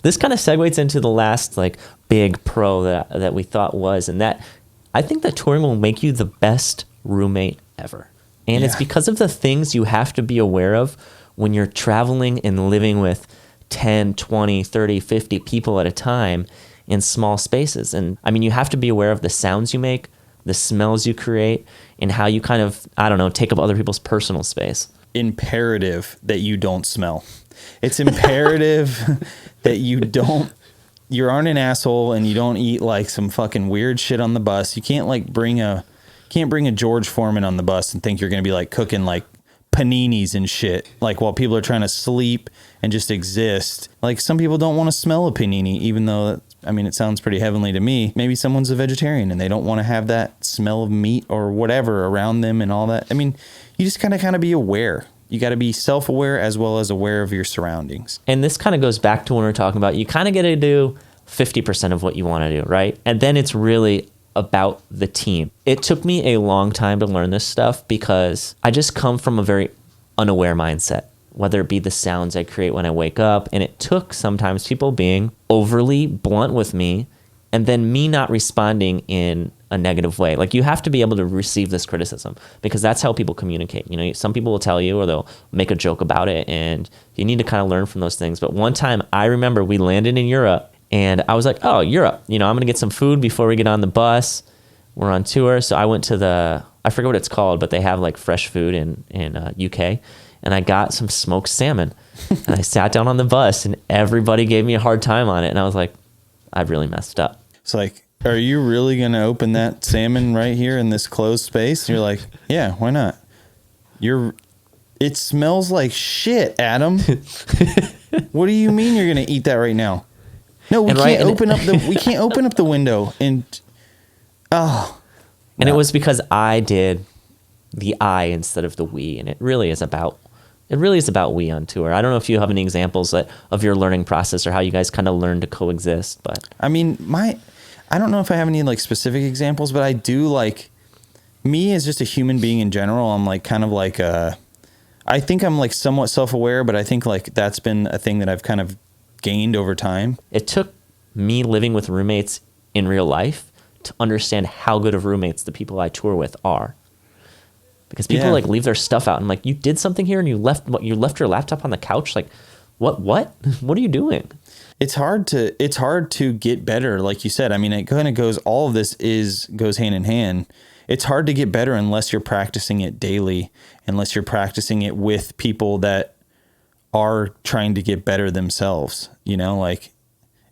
S1: This kind of segues into the last like big pro that we thought was, and that I think that touring will make you the best roommate ever. And it's because of the things you have to be aware of when you're traveling and living with 10, 20, 30, 50 people at a time in small spaces. And I mean, you have to be aware of the sounds you make, the smells you create, and how you kind of, I don't know, take up other people's personal space.
S2: Imperative that you don't smell. It's imperative that you aren't an asshole and you don't eat like some fucking weird shit on the bus. You can't like bring a George Foreman on the bus and think you're going to be like cooking like paninis and shit, like while people are trying to sleep and just exist. Like some people don't want to smell a panini, even though, I mean, it sounds pretty heavenly to me. Maybe someone's a vegetarian and they don't want to have that smell of meat or whatever around them and all that. I mean, you just kind of be aware. You got to be self-aware as well as aware of your surroundings.
S1: And this kind of goes back to when we're talking about, you kind of get to do 50% of what you want to do, right? And then it's really about the team. It took me a long time to learn this stuff because I just come from a very unaware mindset, whether it be the sounds I create when I wake up. And it took sometimes people being overly blunt with me and then me not responding in a negative way. Like you have to be able to receive this criticism because that's how people communicate. You know, some people will tell you or they'll make a joke about it and you need to kind of learn from those things. But one time I remember we landed in Europe and I was like, oh, Europe, you know, I'm going to get some food before we get on the bus. We're on tour. So I went to I forget what it's called, but they have like fresh food in UK. And I got some smoked salmon and I sat down on the bus and everybody gave me a hard time on it. And I was like, I really messed up.
S2: It's like, are you really going to open that salmon right here in this closed space? And you're like, yeah, why not? It smells like shit, Adam. What do you mean you're going to eat that right now? No, we can't open up the window and
S1: And it was because I did the I instead of the we, and it really is about we on tour. I don't know if you have any examples of your learning process or how you guys kind of learn to coexist, but
S2: I mean, I don't know if I have any like specific examples, but I do like me as just a human being in general. I'm like kind of like I think I'm like somewhat self-aware, but I think like that's been a thing that I've kind of gained over time.
S1: It took me living with roommates in real life to understand how good of roommates the people I tour with are. Because people like leave their stuff out and like, you did something here and you left your laptop on the couch. Like, what are you doing?
S2: It's hard to get better. Like you said, I mean, it kind of goes, all of this goes hand in hand. It's hard to get better unless you're practicing it daily, unless you're practicing it with people that are trying to get better themselves, you know, like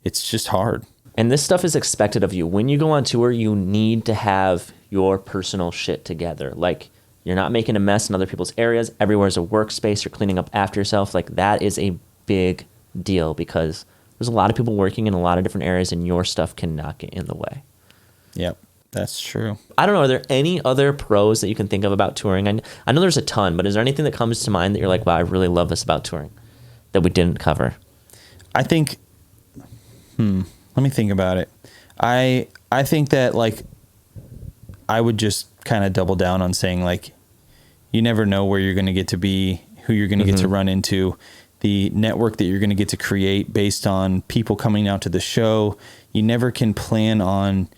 S2: it's just hard.
S1: And this stuff is expected of you. When you go on tour, you need to have your personal shit together. Like, you're not making a mess in other people's areas. Everywhere's a workspace. You're cleaning up after yourself. Like, that is a big deal because there's a lot of people working in a lot of different areas and your stuff cannot get in the way.
S2: Yep, that's true.
S1: I don't know. Are there any other pros that you can think of about touring? I know there's a ton, but is there anything that comes to mind that you're like, wow, I really love this about touring that we didn't cover?
S2: I think, let me think about it. I think that like, I would just kind of double down on saying like, you never know where you're going to get to be, who you're going to get to run into, the network that you're going to get to create based on people coming out to the show. You never can plan on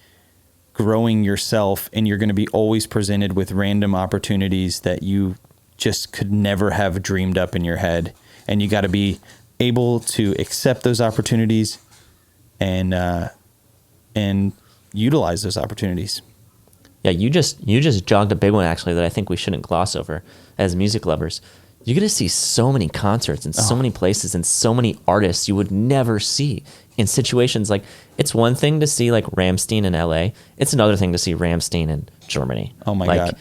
S2: growing yourself, and you're going to be always presented with random opportunities that you just could never have dreamed up in your head. And you got to be able to accept those opportunities and utilize those opportunities.
S1: Yeah, you just jogged a big one, actually, that I think we shouldn't gloss over as music lovers. You get to see so many concerts in so many places and so many artists you would never see in situations like, it's one thing to see like Rammstein in LA. It's another thing to see Rammstein in Germany.
S2: Oh my God.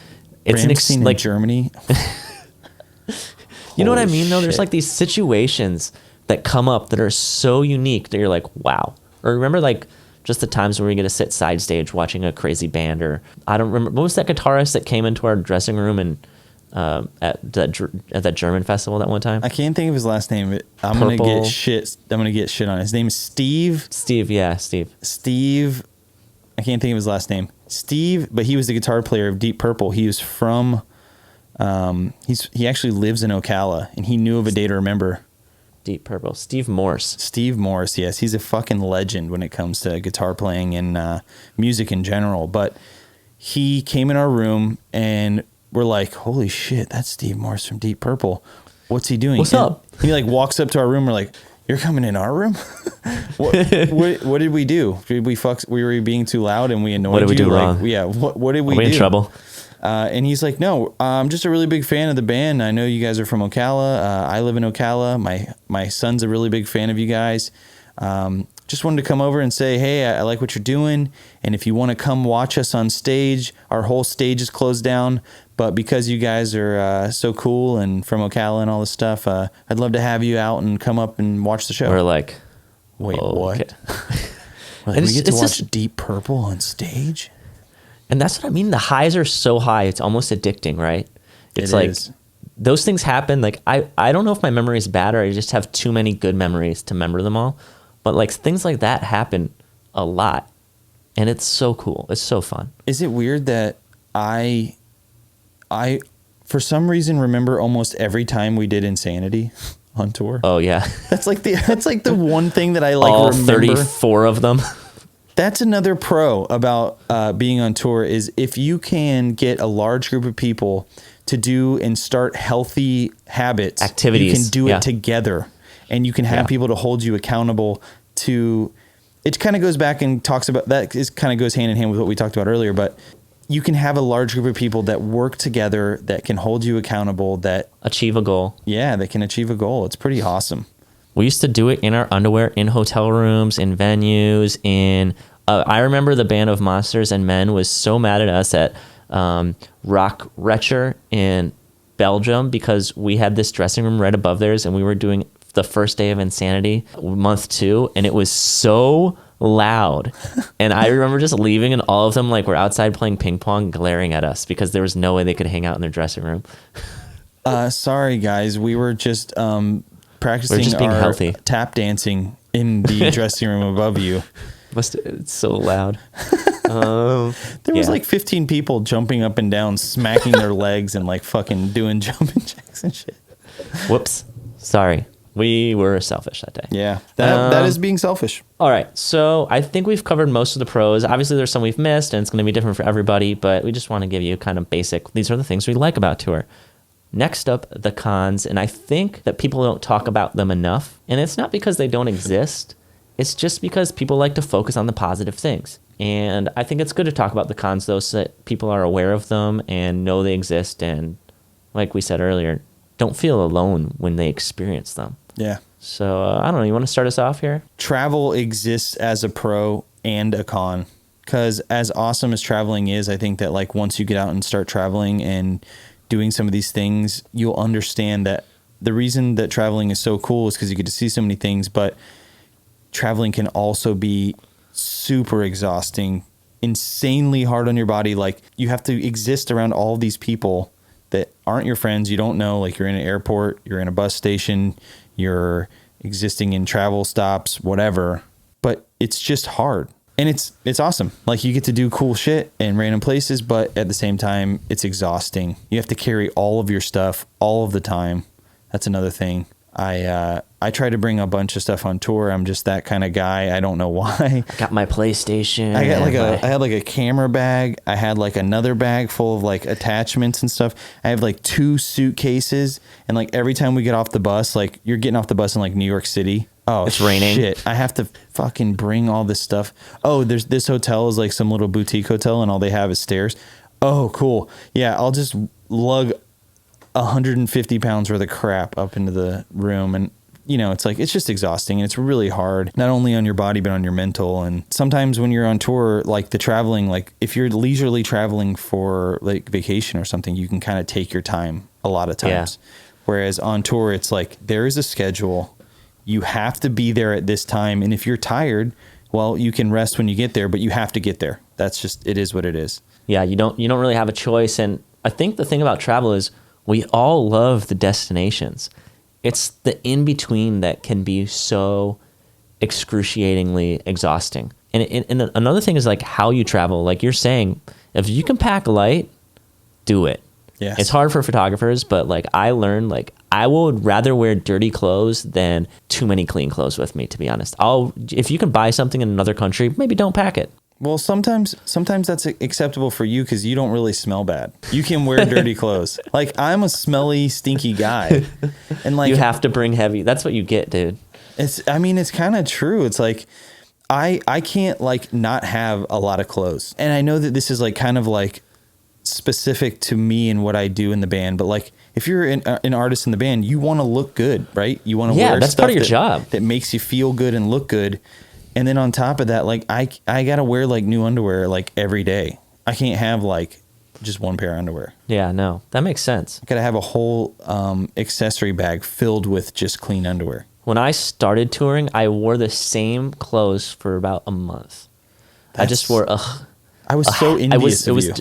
S1: It's
S2: Rammstein in Germany.
S1: You know what I mean, though? There's like these situations that come up that are so unique that you're like, wow. Or remember like just the times where we get to sit side stage watching a crazy band, or I don't remember, what was that guitarist that came into our dressing room and at that German festival that one time?
S2: I can't think of his last name. But I'm gonna get shit on it. His name is Steve. Steve. I can't think of his last name. Steve, but he was the guitar player of Deep Purple. He was from. He actually lives in Ocala, and he knew of A Day to Remember.
S1: Deep Purple. Steve Morse,
S2: yes. He's a fucking legend when it comes to guitar playing and music in general. But he came in our room and we're like, holy shit, that's Steve Morse from Deep Purple. What's he doing?
S1: What's up?
S2: He like walks up to our room. We're like, you're coming in our room? what did we do? Did we we were being too loud and we annoyed you?
S1: What did we do
S2: like,
S1: wrong?
S2: Yeah. What did we do?
S1: Are we in trouble?
S2: And he's like, no, I'm just a really big fan of the band. I know you guys are from Ocala. I live in Ocala. My son's a really big fan of you guys. Just wanted to come over and say, hey, I like what you're doing. And if you want to come watch us on stage, our whole stage is closed down. But because you guys are so cool and from Ocala and all this stuff, I'd love to have you out and come up and watch the show.
S1: We're like,
S2: wait,
S1: okay.
S2: what? Like, we get to watch Deep Purple on stage?
S1: And that's what I mean. The highs are so high. It's almost addicting, right? It's like those things happen. Like I don't know if my memory is bad or I just have too many good memories to remember them all. But like things like that happen a lot. And it's so cool. It's so fun.
S2: Is it weird that I for some reason remember almost every time we did Insanity on tour?
S1: Oh yeah.
S2: That's like the one thing that I like
S1: all
S2: remember.
S1: 34 of them.
S2: That's another pro about being on tour is if you can get a large group of people to do and start healthy habits,
S1: activities,
S2: you can do it together, and you can have people to hold you accountable to. It kind of goes back and talks about that. Is kind of goes hand in hand with what we talked about earlier, but you can have a large group of people that work together that can hold you accountable, that
S1: achieve a goal.
S2: Yeah, that can achieve a goal. It's pretty awesome. We
S1: used to do it in our underwear, in hotel rooms, in venues, I remember the band of Monsters and Men was so mad at us at Rock Retcher in Belgium because we had this dressing room right above theirs and we were doing the first day of Insanity, month 2, and it was so loud. And I remember just leaving and all of them like were outside playing ping pong glaring at us because there was no way they could hang out in their dressing room.
S2: Sorry guys, we were just practicing
S1: just being healthy.
S2: Tap dancing in the dressing room above you.
S1: It's so loud.
S2: There was like 15 people jumping up and down, smacking their legs and like fucking doing jumping jacks and shit.
S1: Whoops. Sorry. We were selfish that day.
S2: Yeah. That is being selfish.
S1: All right. So I think we've covered most of the pros. Obviously, there's some we've missed and it's going to be different for everybody, but we just want to give you kind of basic. These are the things we like about tour. Next up, the cons. And I think that people don't talk about them enough. And it's not because they don't exist. It's just because people like to focus on the positive things. And I think it's good to talk about the cons, though, so that people are aware of them and know they exist. And like we said earlier, don't feel alone when they experience them.
S2: Yeah.
S1: So I don't know. You want to start us off here?
S2: Travel exists as a pro and a con. Because as awesome as traveling is, I think that like once you get out and start traveling and doing some of these things, you'll understand that the reason that traveling is so cool is because you get to see so many things. But traveling can also be super exhausting, insanely hard on your body. Like you have to exist around all these people that aren't your friends. You don't know, like you're in an airport, you're in a bus station, you're existing in travel stops, whatever, but it's just hard. And it's awesome. Like you get to do cool shit in random places, but at the same time, it's exhausting. You have to carry all of your stuff all of the time. That's another thing. I try to bring a bunch of stuff on tour. I'm just that kind of guy. I don't know why.
S1: I got my PlayStation.
S2: I had like a camera bag. I had like another bag full of like attachments and stuff. I have like 2 suitcases, and like every time we get off the bus, like you're getting off the bus in like New York City. Oh,
S1: it's raining.
S2: Shit. I have to fucking bring all this stuff. Oh, there's this hotel is like some little boutique hotel and all they have is stairs. Oh, cool. Yeah, I'll just lug 150 pounds worth of crap up into the room. And, you know, it's like, it's just exhausting and it's really hard, not only on your body, but on your mental. And sometimes when you're on tour, like the traveling, like if you're leisurely traveling for like vacation or something, you can kind of take your time a lot of times. Yeah. Whereas on tour, it's like, there is a schedule. You have to be there at this time. And if you're tired, well, you can rest when you get there, but you have to get there. That's just, it is what it is.
S1: Yeah. You don't really have a choice. And I think the thing about travel is we all love the destinations. It's the in-between that can be so excruciatingly exhausting. And another thing is like how you travel. Like you're saying, if you can pack light, do it.
S2: Yes.
S1: It's hard for photographers, but like I learned, like I would rather wear dirty clothes than too many clean clothes with me, to be honest. If you can buy something in another country, maybe don't pack it.
S2: Well, sometimes that's acceptable for you because you don't really smell bad. You can wear dirty clothes. Like, I'm a smelly, stinky guy, and like
S1: you have to bring heavy. That's what you get, dude.
S2: it's kind of true. It's like I can't like not have a lot of clothes, and I know that this is like kind of like specific to me and what I do in the band, but like if you're an artist in the band, you want to look good, right? You want to wear
S1: that's
S2: stuff
S1: part of your job
S2: that makes you feel good and look good. And then on top of that, like I gotta wear like new underwear like every day. I can't have like just one pair of underwear.
S1: Yeah, no, that makes sense.
S2: I gotta have a whole accessory bag filled with just clean underwear.
S1: When I started touring, I wore the same clothes for about a month. I just wore
S2: I was so envious of you.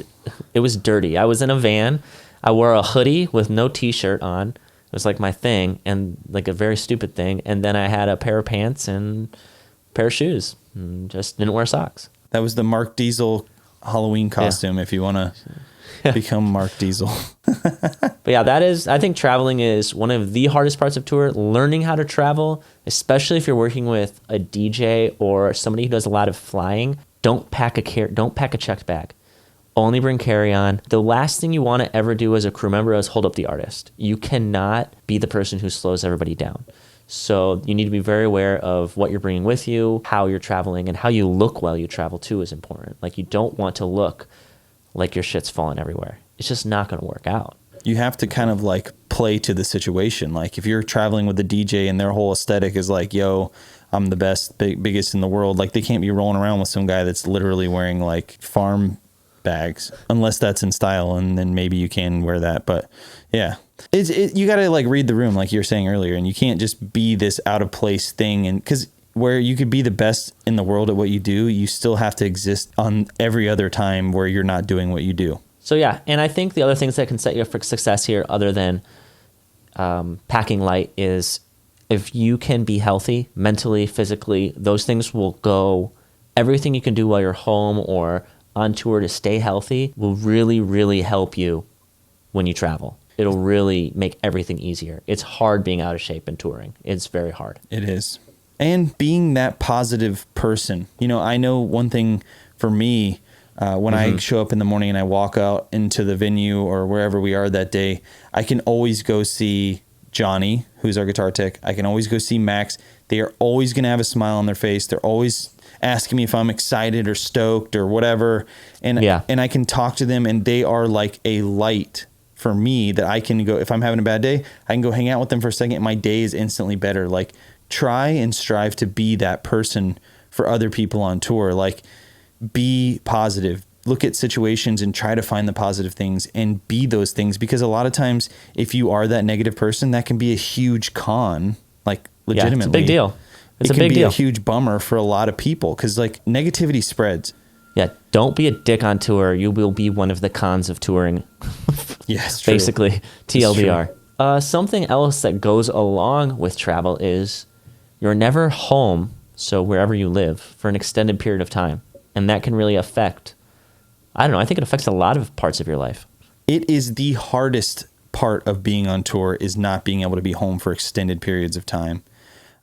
S1: It was dirty. I was in a van. I wore a hoodie with no t-shirt on. It was like my thing, and like a very stupid thing. And then I had a pair of pants and pair of shoes, and just didn't wear socks.
S2: That was the Mark Diesel Halloween costume. If you want to become Mark Diesel.
S1: But yeah, I think traveling is one of the hardest parts of tour. Learning how to travel, especially if you're working with a DJ or somebody who does a lot of flying. Don't pack a checked bag. Only bring carry-on. The last thing you want to ever do as a crew member is hold up the artist. You cannot be the person who slows everybody down. So you need to be very aware of what you're bringing with you, how you're traveling, and how you look while you travel too is important. Like, you don't want to look like your shit's falling everywhere. It's just not going to work out.
S2: You have to kind of like play to the situation. Like if you're traveling with a DJ and their whole aesthetic is like, yo, I'm the best, biggest in the world. Like, they can't be rolling around with some guy that's literally wearing like farm bags, unless that's in style, and then maybe you can wear that. But yeah, you got to like read the room, like you were saying earlier, and you can't just be this out of place thing. And because where you could be the best in the world at what you do, you still have to exist on every other time where you're not doing what you do.
S1: So yeah, and I think the other things that can set you up for success here, other than packing light, is if you can be healthy mentally, physically. Those things will go. Everything you can do while you're home or on tour to stay healthy will really, really help you when you travel. It'll really make everything easier. It's hard being out of shape and touring. It's very hard.
S2: It is. And being that positive person. You know, I know one thing for me, when I show up in the morning and I walk out into the venue or wherever we are that day, I can always go see Johnny, who's our guitar tech. I can always go see Max. They are always going to have a smile on their face. They're always asking me if I'm excited or stoked or whatever. And I can talk to them, and they are like a light for me that I can go, if I'm having a bad day, I can go hang out with them for a second. And my day is instantly better. Like, try and strive to be that person for other people on tour. Like, be positive. Look at situations and try to find the positive things and be those things. Because a lot of times, if you are that negative person, that can be a huge con. Like, legitimately.
S1: Yeah, it's a big deal.
S2: It can be a huge bummer for a lot of people because like negativity spreads.
S1: Yeah, don't be a dick on tour. You will be one of the cons of touring.
S2: Yes,
S1: basically, TLDR. Something else that goes along with travel is you're never home, so wherever you live, for an extended period of time. And that can really affect, I don't know, I think it affects a lot of parts of your life.
S2: It is the hardest part of being on tour, is not being able to be home for extended periods of time.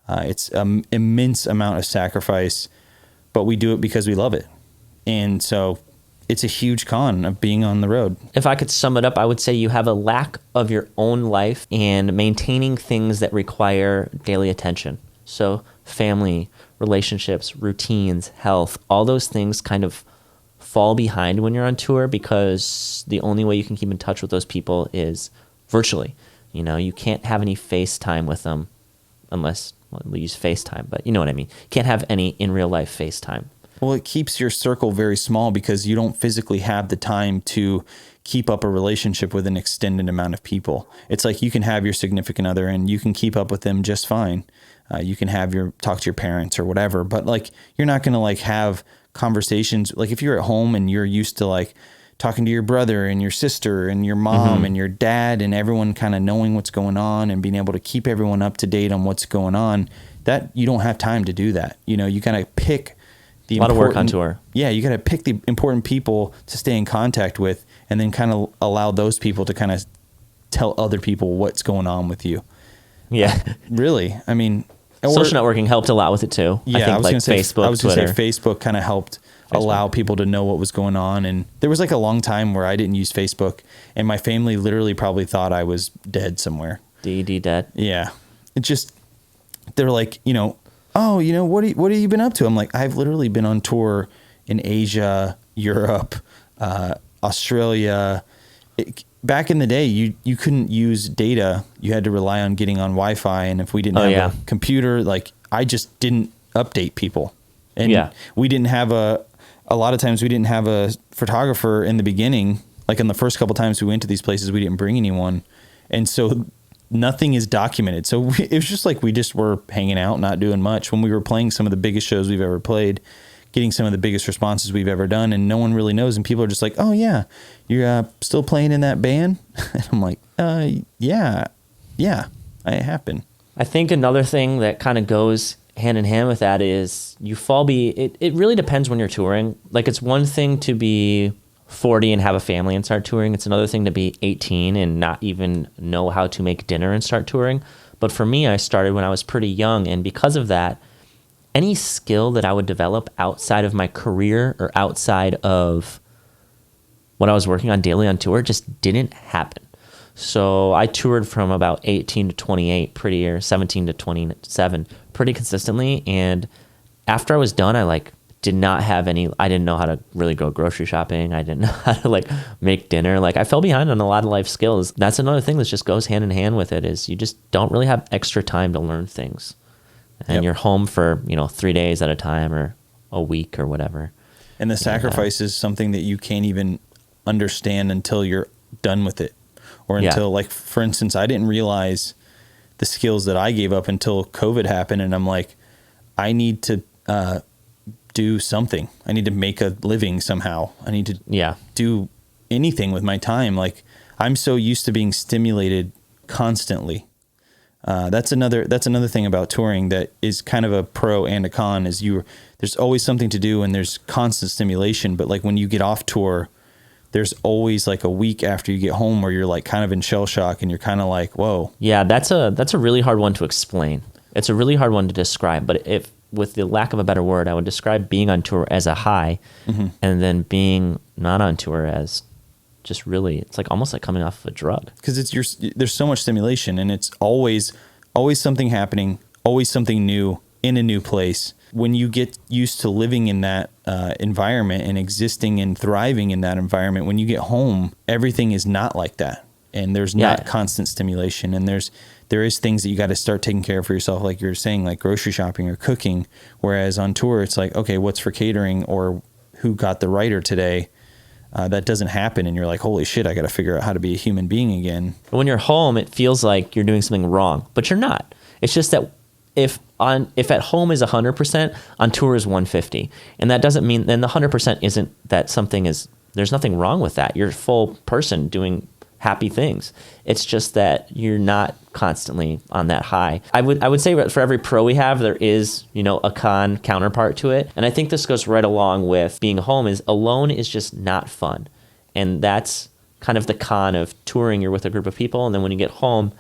S2: It's an immense amount of sacrifice, but we do it because we love it. And so it's a huge con of being on the road.
S1: If I could sum it up, I would say you have a lack of your own life and maintaining things that require daily attention. So family, relationships, routines, health, all those things kind of fall behind when you're on tour because the only way you can keep in touch with those people is virtually. You know, you can't have any FaceTime with them unless we use FaceTime, but you know what I mean. Can't have any in real life FaceTime.
S2: Well, it keeps your circle very small because you don't physically have the time to keep up a relationship with an extended amount of people. It's like you can have your significant other and you can keep up with them just fine. You can have talk to your parents or whatever, but like you're not going to like have conversations. Like if you're at home and you're used to like talking to your brother and your sister and your mom and your dad and everyone kind of knowing what's going on and being able to keep everyone up to date on what's going on, that you don't have time to do that. You know, you got to pick
S1: a lot of work on tour.
S2: Yeah, you got to pick the important people to stay in contact with and then kind of allow those people to kind of tell other people what's going on with you.
S1: Yeah.
S2: Really. I mean,
S1: social networking helped a lot with it too.
S2: Yeah,
S1: I think like Facebook,
S2: I was going
S1: Twitter.
S2: to say Facebook kind of helped allow people to know what was going on. And there was like a long time where I didn't use Facebook, and my family literally probably thought I was dead somewhere.
S1: DD dead.
S2: Yeah. It just, they're like, oh, what have you been up to? I'm like, I've literally been on tour in Asia, Europe, Australia. Back in the day, you couldn't use data. You had to rely on getting on Wi-Fi. And if we didn't have a computer, like I just didn't update people. And we didn't have a lot of times we didn't have a photographer in the beginning. Like in the first couple times we went to these places, we didn't bring anyone. And so nothing is documented. So it was just like we just were hanging out, not doing much. When we were playing some of the biggest shows we've ever played, getting some of the biggest responses we've ever done, and no one really knows. And people are just like, oh, yeah, you're still playing in that band? And I'm like, yeah, I have been.
S1: I think another thing that kind of goes hand in hand with that is it really depends when you're touring. Like it's one thing to be 40 and have a family and start touring. It's another thing to be 18 and not even know how to make dinner and start touring. But for me, I started when I was pretty young. And because of that, any skill that I would develop outside of my career or outside of what I was working on daily on tour just didn't happen. So I toured from about 18 to 28 or 17 to 27 pretty consistently. And after I was done, I didn't know how to really go grocery shopping. I didn't know how to make dinner. I fell behind on a lot of life skills. That's another thing that just goes hand in hand with it is you just don't really have extra time to learn things. And you're home for, 3 days at a time or a week or whatever.
S2: And the sacrifice is something that you can't even understand until you're done with it. Or until, for instance, I didn't realize the skills that I gave up until COVID happened. And I'm like, I need to do something. I need to make a living somehow. I need to do anything with my time. I'm so used to being stimulated constantly. That's another thing about touring that is kind of a pro and a con is there's always something to do and there's constant stimulation. But when you get off tour, there's always a week after you get home where you're kind of in shell shock and you're kind of like, whoa.
S1: Yeah, that's a really hard one to explain. It's a really hard one to describe. But if with the lack of a better word, I would describe being on tour as a high, and then being not on tour as just really, it's almost like coming off of a drug.
S2: Because there's so much stimulation and it's always something happening, always something new in a new place. When you get used to living in that environment and existing and thriving in that environment, when you get home, everything is not like that. And there's not constant stimulation. And there is things that you got to start taking care of for yourself, like you're saying, like grocery shopping or cooking. Whereas on tour, it's like, okay, what's for catering or who got the writer today? That doesn't happen. And you're like, holy shit, I got to figure out how to be a human being again.
S1: But when you're home, it feels like you're doing something wrong, but you're not. It's just that if at home is 100%, on tour is 150. And that doesn't mean, then the 100% isn't that there's nothing wrong with that. You're a full person doing happy things. It's just that you're not constantly on that high. I would say for every pro we have, there is, a con counterpart to it. And I think this goes right along with being home is alone is just not fun. And that's kind of the con of touring. You're with a group of people. And then when you get home,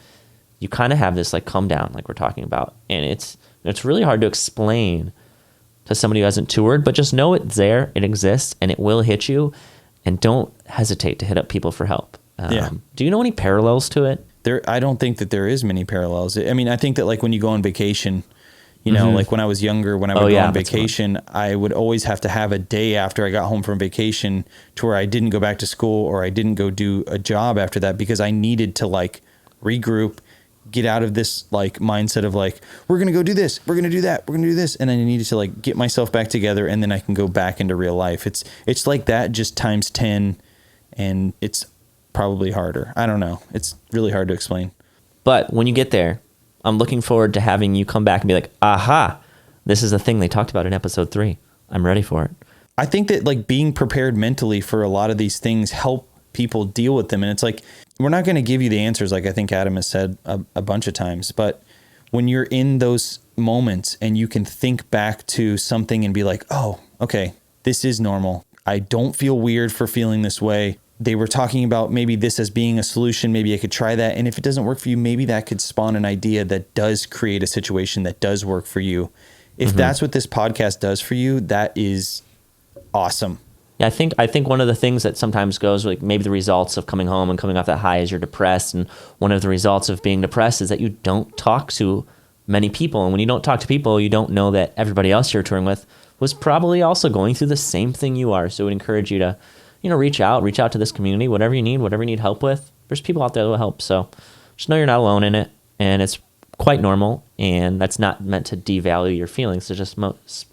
S1: you kind of have this come down, like we're talking about. And it's really hard to explain to somebody who hasn't toured, but just know it's there, it exists, and it will hit you. And don't hesitate to hit up people for help. Do you know any parallels to it?
S2: I don't think that there is many parallels. I mean, I think that when you go on vacation, when I was younger, when I would go on vacation, I would always have to have a day after I got home from vacation to where I didn't go back to school or I didn't go do a job after that because I needed to regroup, get out of this mindset of we're going to go do this, we're going to do that, we're going to do this. And then I needed to get myself back together and then I can go back into real life. It's like that just times 10 and it's probably harder. I don't know. It's really hard to explain.
S1: But when you get there, I'm looking forward to having you come back and be like, aha, this is the thing they talked about in episode 3. I'm ready for it.
S2: I think that being prepared mentally for a lot of these things help people deal with them. And it's we're not going to give you the answers like I think Adam has said a bunch of times, but when you're in those moments and you can think back to something and be like, oh, okay, this is normal. I don't feel weird for feeling this way. They were talking about maybe this as being a solution. Maybe I could try that. And if it doesn't work for you, maybe that could spawn an idea that does create a situation that does work for you. If that's what this podcast does for you, that is awesome.
S1: Yeah, I think one of the things that sometimes goes, like maybe the results of coming home and coming off that high is you're depressed, and one of the results of being depressed is that you don't talk to many people, and when you don't talk to people, you don't know that everybody else you're touring with was probably also going through the same thing you are. So I would encourage you to, reach out to this community, whatever you need help with. There's people out there that will help. So just know you're not alone in it, and it's quite normal, and that's not meant to devalue your feelings. It's just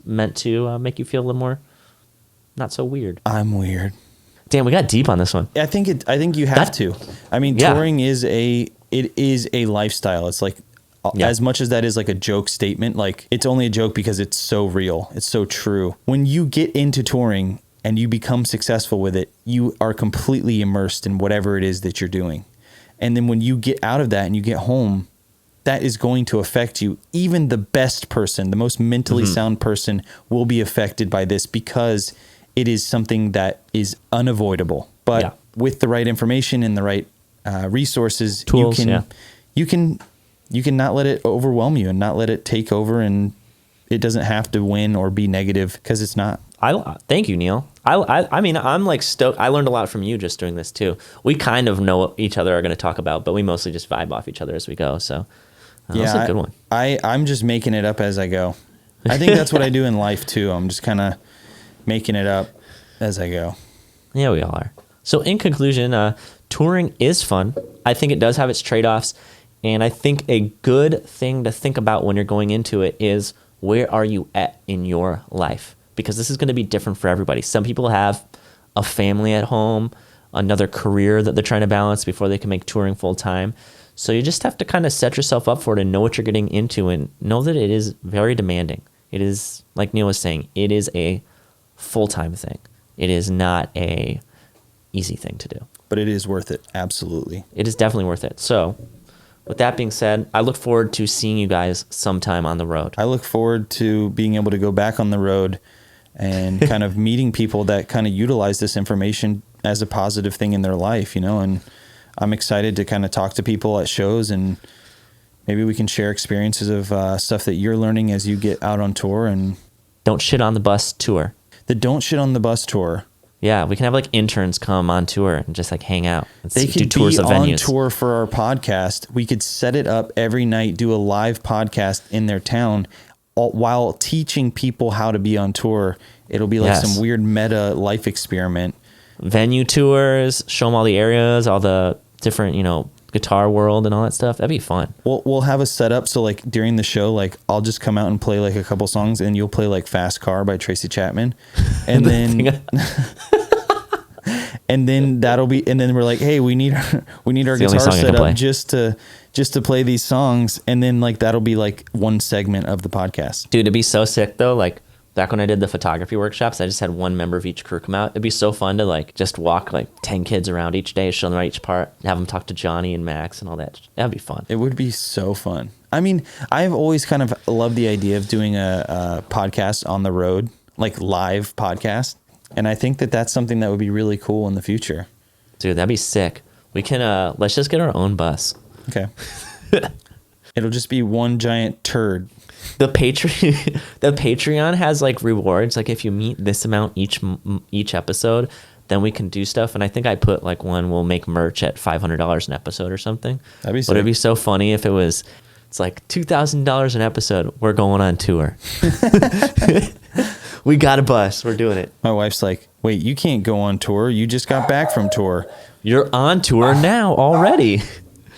S1: meant to make you feel a little more not so weird.
S2: I'm weird.
S1: Damn, we got deep on this one.
S2: I think you have to. I mean, touring is a lifestyle. It's like, as much as that is like a joke statement, like it's only a joke because it's so real. It's so true. When you get into touring and you become successful with it, you are completely immersed in whatever it is that you're doing. And then when you get out of that and you get home, that is going to affect you. Even the best person, the most mentally sound person, will be affected by this because it is something that is unavoidable. But with the right information and the right resources, tools, you can not let it overwhelm you and not let it take over, and it doesn't have to win or be negative, because it's not.
S1: Thank you, Neil. I mean, I'm like stoked. I learned a lot from you just doing this too. We kind of know what each other are going to talk about, but we mostly just vibe off each other as we go. So that's a good one.
S2: I'm just making it up as I go. I think that's what I do in life too. I'm just kind of making it up as I go.
S1: Yeah, we all are. So in conclusion, touring is fun. I think it does have its trade-offs. And I think a good thing to think about when you're going into it is, where are you at in your life? Because this is going to be different for everybody. Some people have a family at home, another career that they're trying to balance before they can make touring full time. So you just have to kind of set yourself up for it and know what you're getting into, and know that it is very demanding. It is, like Neil was saying, it is a full-time thing. It is not a easy thing to do.
S2: But it is worth it. Absolutely.
S1: It is definitely worth it. So with that being said, I look forward to seeing you guys sometime on the road.
S2: I look forward to being able to go back on the road and kind of meeting people that kind of utilize this information as a positive thing in their life, and I'm excited to kind of talk to people at shows, and maybe we can share experiences of stuff that you're learning as you get out on tour. And
S1: Don't Shit on the Bus tour.
S2: The Don't Shit on the Bus tour.
S1: Yeah, we can have like interns come on tour and just like hang out.
S2: They could do tours of venues. On tour for our podcast. We could set it up every night, do a live podcast in their town while teaching people how to be on tour. It'll be like some weird meta life experiment.
S1: Venue tours, show them all the areas, all the different, guitar world and all that stuff. That'd be fun.
S2: We'll have a setup so like during the show, like I'll just come out and play like a couple songs, and you'll play like Fast Car by Tracy Chapman, and then and then we're like, hey, we need our guitar set up just to play these songs, and then like that'll be like one segment of the podcast.
S1: Dude, it'd be so sick though. Like back when I did the photography workshops, I just had one member of each crew come out. It'd be so fun to like just walk like 10 kids around each day, show them each part, have them talk to Johnny and Max and all that. That'd be fun.
S2: It would be so fun. I mean, I've always kind of loved the idea of doing a podcast on the road, like live podcast. And I think that that's something that would be really cool in the future.
S1: Dude, that'd be sick. We can, let's just get our own bus.
S2: Okay. It'll just be one giant turd.
S1: The Patreon has like rewards. Like if you meet this amount each episode, then we can do stuff. And I think I put like we'll make merch at $500 an episode or something.
S2: That'd be sick.
S1: But it'd be so funny if it's like $2,000 an episode. We're going on tour. We got a bus. We're doing it.
S2: My wife's like, wait, you can't go on tour. You just got back from tour.
S1: You're on tour now already.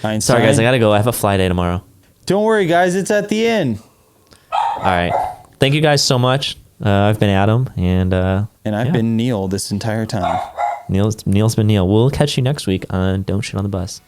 S2: Einstein.
S1: Sorry guys, I gotta go. I have a fly day tomorrow.
S2: Don't worry guys, it's at the end.
S1: All right. Thank you guys so much. I've been Adam, and
S2: I've been Neil this entire time.
S1: Neil's been Neil. We'll catch you next week on Don't Shit on the Bus.